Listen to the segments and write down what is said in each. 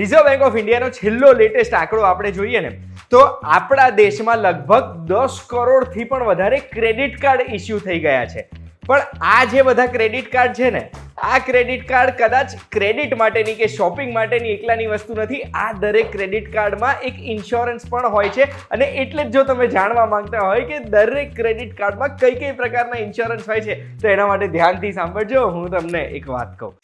Reserve bank of ઇન્ડિયાનો છેલ્લો latest આંકડો આપણે જોઈએ ને તો આપણા દેશમાં લગભગ 10 કરોડથી પણ વધારે ક્રેડિટ કાર્ડ ઇસ્યુ થઈ ગયા છે. પણ આ જે બધા ક્રેડિટ કાર્ડ છે ને, આ ક્રેડિટ કાર્ડ કદાચ ક્રેડિટ માટેની કે શોપિંગ માટેની એકલાની વસ્તુ નથી. આ દરેક ક્રેડિટ કાર્ડમાં એક ઇન્સ્યોરન્સ પણ હોય છે. અને એટલે જ જો તમે જાણવા માંગતા હોય કે દરેક ક્રેડિટ કાર્ડમાં કઈ કઈ પ્રકારના ઇન્સ્યોરન્સ હોય છે તો એના માટે ધ્યાનથી સાંભળજો. હું તમને એક વાત કહું.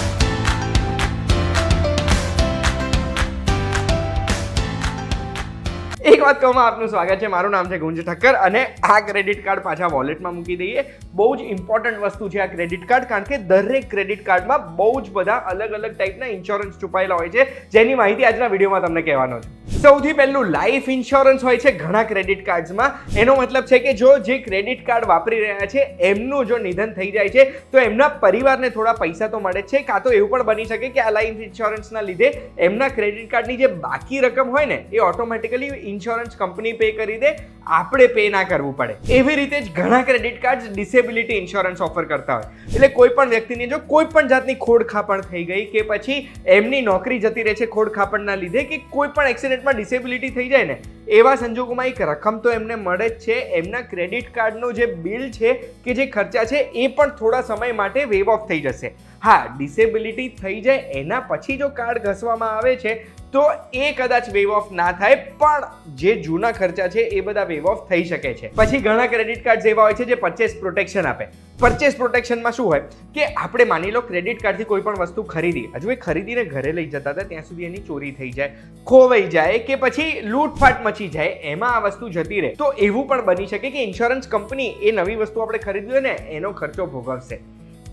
એક વાત કહું, આપનું સ્વાગત છે. મારું નામ છે ગુંજ ઠક્કર અને આ ક્રેડિટ કાર્ડ પાછા વોલેટમાં મૂકી દઈએ. બહુ જ ઇમ્પોર્ટન્ટ વસ્તુ છે આ ક્રેડિટ કાર્ડ, કારણ કે દરેક ક્રેડિટ કાર્ડમાં બહુ જ બધા અલગ અલગ ટાઈપના ઇન્સ્યોરન્સ છુપાયેલા હોય છે, જેની માહિતી આજના વિડીયોમાં તમને કહેવાનો છે. સૌથી પહેલું લાઈફ ઇન્સ્યોરન્સ હોય છે ઘણા ક્રેડિટ કાર્ડ્સમાં. એનો મતલબ છે કે જો જે ક્રેડિટ કાર્ડ વાપરી રહ્યા છે એમનું જો નિધન થઈ જાય છે તો એમના પરિવારને થોડા પૈસા તો મળે છે. કાં તો એવું પણ બની શકે કે આ લાઈફ ઇન્સ્યોરન્સના લીધે એમના ક્રેડિટ કાર્ડની જે બાકી રકમ હોય ને એ ઓટોમેટિકલી ઇન્સ્યોરન્સ કંપની પે કરી દે, આપણે પે ના કરવું પડે. એવી રીતે જ ઘણા credit card disability insurance offer કરતા હોય. એટલે કોઈ પણ વ્યક્તિને જો કોઈ પણ જાતની ખોડખાપણ થઈ ગઈ કે પછી એમની નોકરી જતી રહે છે ખોડખાપણના લીધે કે કોઈ પણ એક્સિડન્ટમાં ડિસેબિલિટી થઈ જાય ને, એવા સંજોગોમાં એક રકમ તો એમને મળે જ છે. એમના ક્રેડિટ કાર્ડનો જે બિલ છે કે જે ખર્ચા છે એ પણ થોડા સમય માટે વેવ ઓફ થઈ જશે. હા, ડિસેબિલિટી થઈ જાય એના પછી જો કાર્ડ ઘસવામાં આવે છે તો એ કદાચ વેવ ઓફ ના થાય, પણ જે જૂના ખર્ચા છે એ બધા વેવ ઓફ થઈ શકે છે. પછી ઘણા ક્રેડિટ કાર્ડ એવા હોય છે જે પરચેસ પ્રોટેક્શન આપે. પરચેસ પ્રોટેક્શનમાં શું હોય કે આપણે માની લો ક્રેડિટ કાર્ડથી કોઈ પણ વસ્તુ ખરીદી, હજુ એ ખરીદીને ઘરે લઈ જતા હતા ત્યાં સુધી એની ચોરી થઈ જાય, ખોવાઈ જાય કે પછી લૂંટફાટ મચી જાય, એમાં આ વસ્તુ જતી રહે, તો એવું પણ બની શકે કે ઇન્સ્યોરન્સ કંપની એ નવી વસ્તુ આપણે ખરીદી હોય ને એનો ખર્ચો ભોગવશે.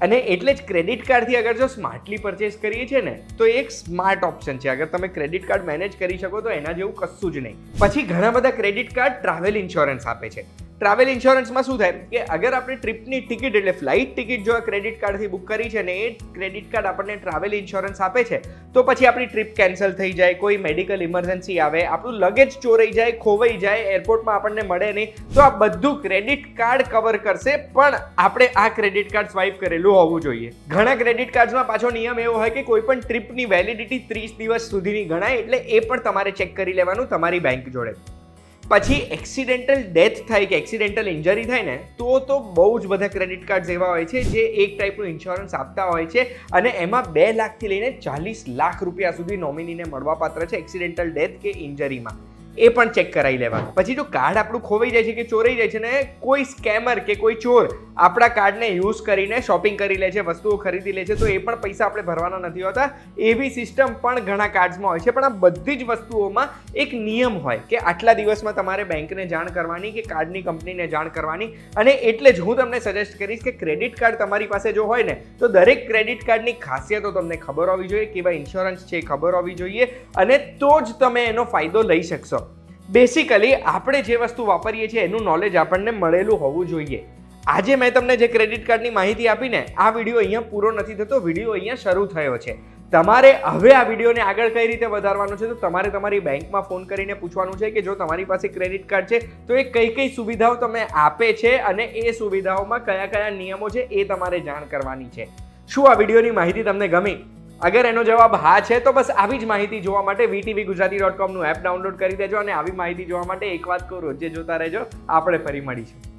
અને એટલે જ ક્રેડિટ કાર્ડથી અગર જો સ્માર્ટલી પરચેસ કરીએ છીએ ને તો એક સ્માર્ટ ઓપ્શન છે. અગર તમે ક્રેડિટ કાર્ડ મેનેજ કરી શકો તો એના જેવું કશું જ નહીં. પછી ઘણા બધા ક્રેડિટ કાર્ડ ટ્રાવેલ ઇન્સ્યોરન્સ આપે છે. ટ્રાવેલ ઇન્સ્યોરન્સમાં શું થાય કે અગર આપણે ટ્રીપની ટિકિટ એટલે ફ્લાઇટ ટિકિટ જો આ ક્રેડિટ કાર્ડથી બુક કરી છે ને એ ક્રેડિટ કાર્ડ આપણને ટ્રાવેલ ઇન્સ્યોરન્સ આપે છે, તો પછી આપણી ટ્રીપ કેન્સલ થઈ જાય, કોઈ મેડિકલ ઇમરજન્સી આવે, આપણું લગેજ ચોરાઈ જાય, ખોવાઈ જાય, એરપોર્ટમાં આપણને મળે નહીં, તો આ બધું ક્રેડિટ કાર્ડ કવર કરશે. પણ આપણે આ ક્રેડિટ કાર્ડ સ્વાઇપ કરેલું હોવું જોઈએ. ઘણા ક્રેડિટ કાર્ડ્સમાં પાછો નિયમ એવો હોય કે કોઈ પણ ટ્રીપની વેલિડિટી 30 દિવસ સુધીની ગણાય, એટલે એ પણ તમારે ચેક કરી લેવાનું તમારી બેંક જોડે. પછી એક્સિડેન્ટલ ડેથ થાય કે એક્સિડેન્ટલ ઇન્જરી થાય ને તો બહુ જ બધા ક્રેડિટ કાર્ડ એવા હોય છે જે એક ટાઈપનું ઇન્સ્યોરન્સ આપતા હોય છે અને એમાં 2 લાખથી લઈને 40 લાખ રૂપિયા સુધી નોમિનીને મળવાપાત્ર છે એક્સિડેન્ટલ ડેથ કે ઇન્જરીમાં. એ પણ ચેક કરાવી લેવાનું. પછી જો કાર્ડ આપણું ખોવાઈ જાય છે કે ચોરાઈ જાય છે ને કોઈ સ્કેમર કે કોઈ ચોર આપણા કાર્ડને યુઝ કરીને શોપિંગ કરી લે છે, વસ્તુઓ ખરીદી લે છે, તો એ પણ પૈસા આપણે ભરવાના નથી હોતા. એવી સિસ્ટમ પણ ઘણા કાર્ડ્સમાં હોય છે. પણ આ બધી જ વસ્તુઓમાં એક નિયમ હોય કે આટલા દિવસમાં તમારે બેંકને જાણ કરવાની કે કાર્ડની કંપનીને જાણ કરવાની. અને એટલે જ હું તમને સજેસ્ટ કરીશ કે ક્રેડિટ કાર્ડ તમારી પાસે જો હોય ને તો દરેક ક્રેડિટ કાર્ડની ખાસિયતો તમને ખબર હોવી જોઈએ, કેવા ઇન્સ્યોરન્સ છે એ ખબર હોવી જોઈએ, અને તો જ તમે એનો ફાયદો લઈ શકશો. બેસિકલી આપણે જે વસ્તુ વાપરીએ છીએ એનું નોલેજ આપણને મળેલું હોવું જોઈએ. આજે મેં તમને જે ક્રેડિટ કાર્ડની માહિતી આપી ને, આ વિડીયો અહીંયા પૂરો નથી થતો, વિડીયો અહીંયા શરૂ થયો છે. તમારે હવે આ વિડીયોને આગળ કઈ રીતે વધારવાનો છે તો તમારે તમારી બેંકમાં ફોન કરીને પૂછવાનું છે કે જો તમારી પાસે ક્રેડિટ કાર્ડ છે તો એ કઈ કઈ સુવિધાઓ તમે આપે છે અને એ સુવિધાઓમાં કયા કયા નિયમો છે એ તમારે જાણ કરવાની છે. શું આ વિડીયોની માહિતી તમને ગમી? અગર એનો જવાબ હા છે તો બસ આવી જ માહિતી જોવા માટે vtvgujarati.com નું એપ ડાઉનલોડ કરી દેજો. અને આવી માહિતી જોવા માટે એક વાત કહું, રોજે જોતા રહેજો. આપણે ફરી મળીશું.